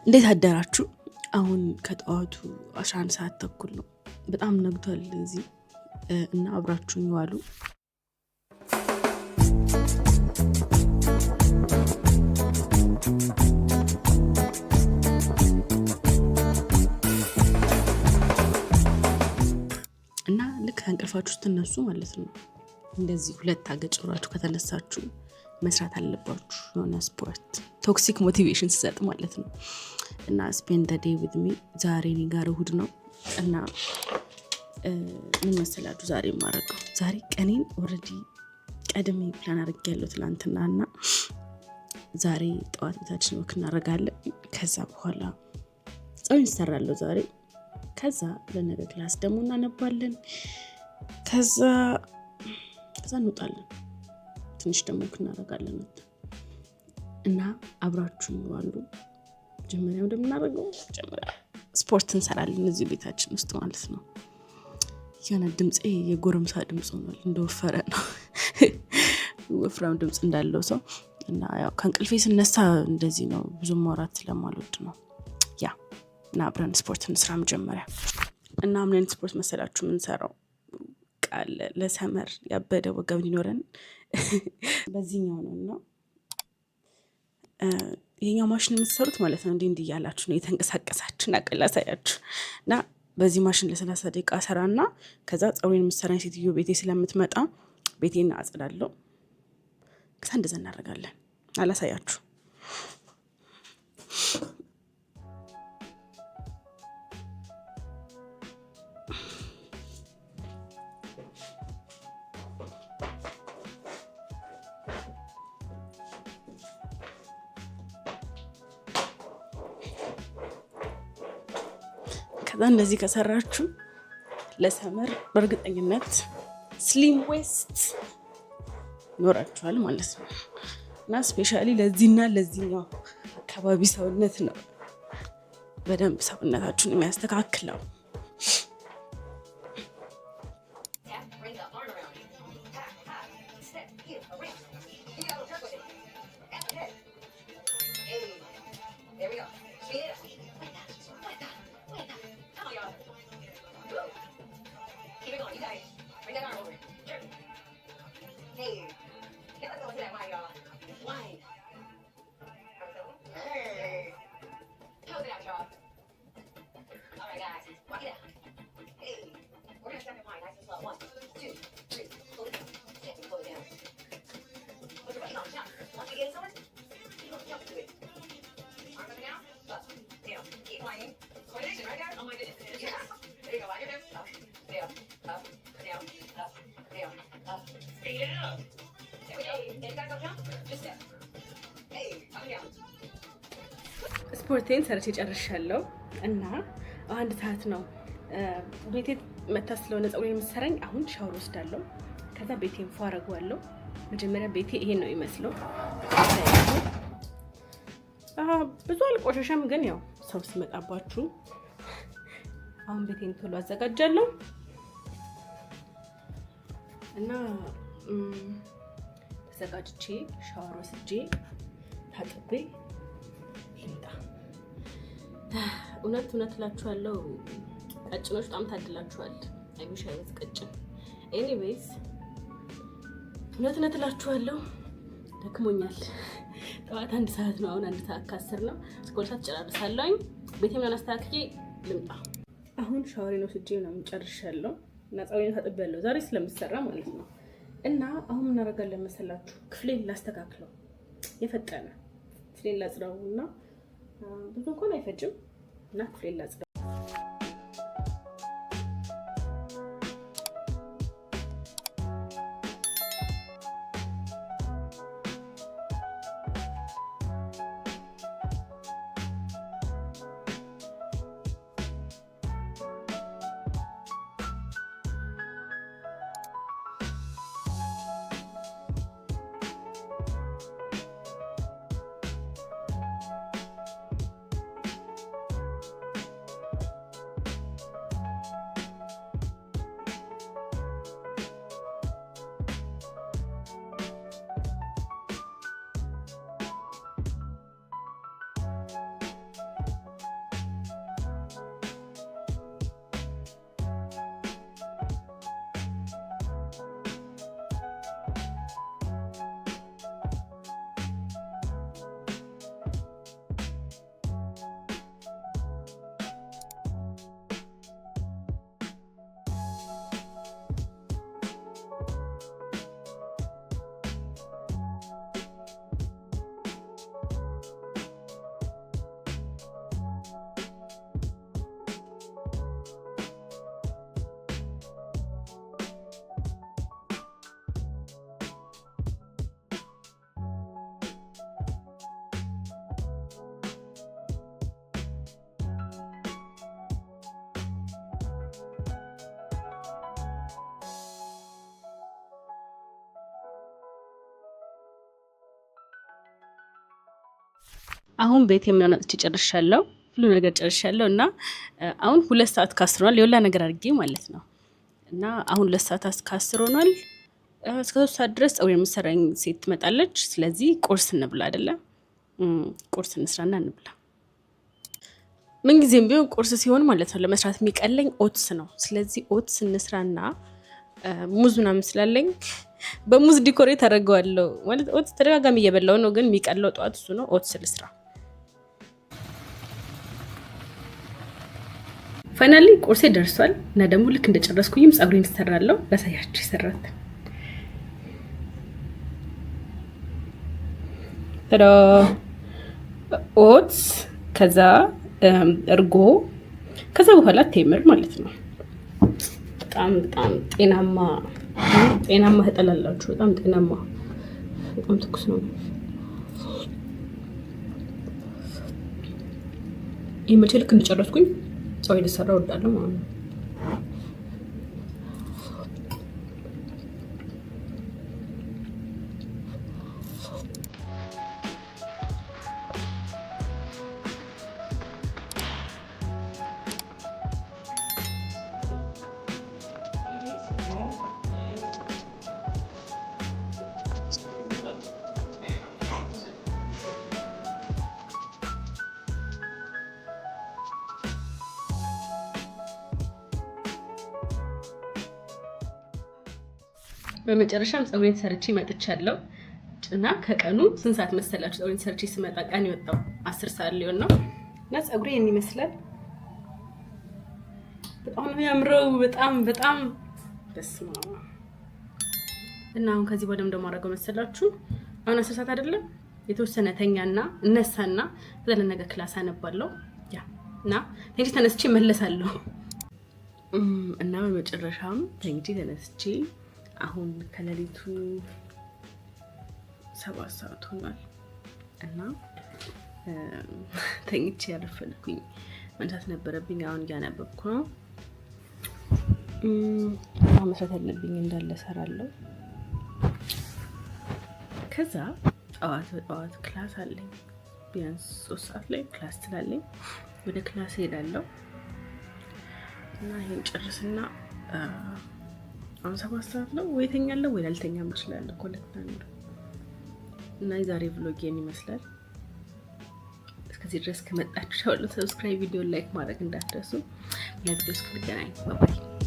እንዴት አደራችሁ? አሁን ከጠዋቱ 11 ሰዓት ተኩል ነው። በጣም ነግቷል እዚህ እና አብራችሁኝ ዋሉ። እና ልክ ከእንቅልፋችሁ ስትነሱ ማለት ነው እንደዚህ ሁለት አገጭራችሁ ከተነሳችሁ መስራት አለባችሁ የሆነ ስፖርት ቶክሲክ ሞቲቬሽን ሲሰጥ ማለት ነው። እና spend the day with me ዛሬ እኔ ጋር እሁድ ነው እና ምን መሰላችሁ ዛሬ ማረጋው ዛሬ ቀኔን ኦሬዲ ቀድሜ ፕላን አድርጌያለሁ ትላንትናና ዛሬ ጠዋት ቤታችን ወክ እናደርጋለን። ከዛ በኋላ ጾም እንሰራለን ዛሬ። ከዛ ለነገ ክላስ ደግሞ እናነባለን። ከዛ እንወጣለን ትንሽ ደግሞ ወክ እናደርጋለን እና አብራችሁኝ ዋሉ። ጀመሪያው እንደምናደርገው ስፖርት እንሰራለን እዚህ ቤታችን ውስጥ ማለት ነው። የሆነ ድምጼ የጎረምሳ ድምጽ ሆኗል፣ እንደወፈረ ነው ወፍራም ድምጽ እንዳለው ሰው እና ያው ከእንቅልፌ ስነሳ እንደዚህ ነው፣ ብዙ ማውራት ስለማልወድ ነው። ያ እና አብረን ስፖርት እንስራ መጀመሪያ። እና ምን ስፖርት መሰላችሁ የምንሰራው? ቃል ለሰመር ያበደ ወገብ እንዲኖረን በዚህኛው ነውና ይሄኛው ማሽን የምትሰሩት ማለት ነው እንዲህ እያላችሁ ነው የተንቀሳቀሳችሁ እናቀላሳያችሁ። እና በዚህ ማሽን ለ30 ደቂቃ ሰራና ከዛ ጸጉሬን የምትሰራኝ ሴትዮ ቤቴ ስለምትመጣ ቤቴን አጸዳለሁ። ከዛ እንደዛ እናደርጋለን። አላሳያችሁ ከዛ እንደዚህ ከሰራችሁ ለሰመር በእርግጠኝነት ስሊም ዌስት ይኖራችኋል ማለት ነው። እና ስፔሻሊ ለዚህና ለዚህኛው አካባቢ ሰውነት ነው በደንብ ሰውነታችሁን የሚያስተካክለው። ስፖርቴን ሰርቼ ጨርሻለሁ እና አንድ ሰዓት ነው ቤቴ መታ ስለሆነ ጸጉሬን የምትሰራኝ። አሁን ሻወር ወስዳለሁ። ከዛ ቤቴን ፏ አደርገዋለሁ። መጀመሪያ ቤቴ ይሄን ነው የሚመስለው። ብዙ አልቆሸሸም፣ ግን ያው ሰው ሲመጣባችሁ አሁን ቤቴን ቶሎ አዘጋጃለሁ እና ተዘጋጅቼ ሻወር ወስጄ ታጥቤ ልምጣ። እውነት እላችኋለሁ ቀጭኖች በጣም ታድላችኋል። አይሚሽ አይነት ቀጭን። ኤኒዌይስ እውነት እላችኋለሁ ደክሞኛል። ጠዋት 1 ሰዓት ነው፣ አሁን 1 ሰዓት ከ10 ነው። ስኮል ሰዓት ጨራርሳለሁ። ቤቴን ምናምን አስተካክዬ ልምጣ። አሁን ሻወሬን ወስጄ ምናምን ጨርሻለሁ እና ጸጉሬን ታጥቤያለሁ ዛሬ ስለምሰራ ማለት ነው። እና አሁን ምን አደርጋለሁ መሰላችሁ? ክፍሌን ላስተካክለው። የፈጠነ ክፍሌን ላጽዳውና ብዙ እንኳን አይፈጅም እና ክፍሌን ላጽዳው። አሁን ቤት የሚያወጣት ጨርሻለሁ፣ ሁሉ ነገር ጨርሻለሁ እና አሁን 2 ሰዓት ከ10 ሆኗል። የወላ ነገር አድርጌ ማለት ነው እና አሁን 2 ሰዓት ከ10 ሆኗል። እስከ 3 ሰዓት ድረስ ፀጉር የምትሰራኝ ሴት ትመጣለች። ስለዚህ ቁርስ እንብላ አይደለ? ቁርስ እንስራና እንብላ። ምን ጊዜም ቢሆን ቁርስ ሲሆን ማለት ነው ለመስራት የሚቀለኝ ኦትስ ነው። ስለዚህ ኦትስ እንስራና ሙዝ ምናምን ስላለኝ በሙዝ ዲኮሬት አደርገዋለሁ። ማለት ኦትስ ተደጋጋሚ እየበላው ነው፣ ግን የሚቀለው ጠዋት እሱ ነው። ኦትስ ልስራ። ፋይናሊ ቁርሴ ደርሷል እና ደግሞ ልክ እንደጨረስኩኝም ፀጉሬን እሰራለሁ። ላሳያችሁ ይሰራት ተራ ኦትስ፣ ከዛ እርጎ፣ ከዛ በኋላ ቴምር ማለት ነው። በጣም ጤናማ ተጠላላችሁ። በጣም ጤናማ፣ በጣም ትኩስ ነው። ይሄ መቼ ልክ እንደጨረስኩኝ ፀጉሬን ልሰራ እወዳለሁ ማለት ነው። በመጨረሻም ፀጉሬን ሰርቼ መጥቻለሁ እና ከቀኑ ስንት ሰዓት መሰላችሁ? ፀጉሬን ሰርቼ ስመጣ ቀን የወጣው 10 ሰዓት ሊሆን ነው እና ፀጉሬ ይሄን ይመስላል። በጣም ነው የሚያምረው። በጣም በስማ እና አሁን ከዚህ በደም ደግሞ አደረገው መሰላችሁ። አሁን 10 ሰዓት አይደለም፣ የተወሰነ ተኛና እነሳና ከዛ ነገ ክላስ አነባለሁ። ያ እና ተንጂ ተነስቼ መለሳለሁ እና በመጨረሻም ተንጂ ተነስቼ አሁን ከሌሊቱ 7 ሰዓት ሆኗል እና ተኝቼ ያረፈልኩኝ መንሳት ነበረብኝ። አሁን እያነበብኩ ነው። መስራት ያለብኝ እንዳለ እሰራለሁ። ከዛ ጠዋት ክላስ አለኝ። ቢያንስ 3 ሰዓት ላይ ክላስ ስላለኝ ወደ ክላስ ሄዳለሁ እና ይሄን ጨርስና አሁን 7 ሰዓት ነው። ወይ ተኛለሁ ወይ ላልተኛም እችላለሁ። ኮሌክታንዶ እና የዛሬ ቭሎግ ይመስላል። እስከዚህ ድረስ ከመጣችሁ ሰብስክራይብ፣ ቪዲዮ ላይክ ማድረግ እንዳትረሱ። ለቪዲዮ እስክንገናኝ ባይ።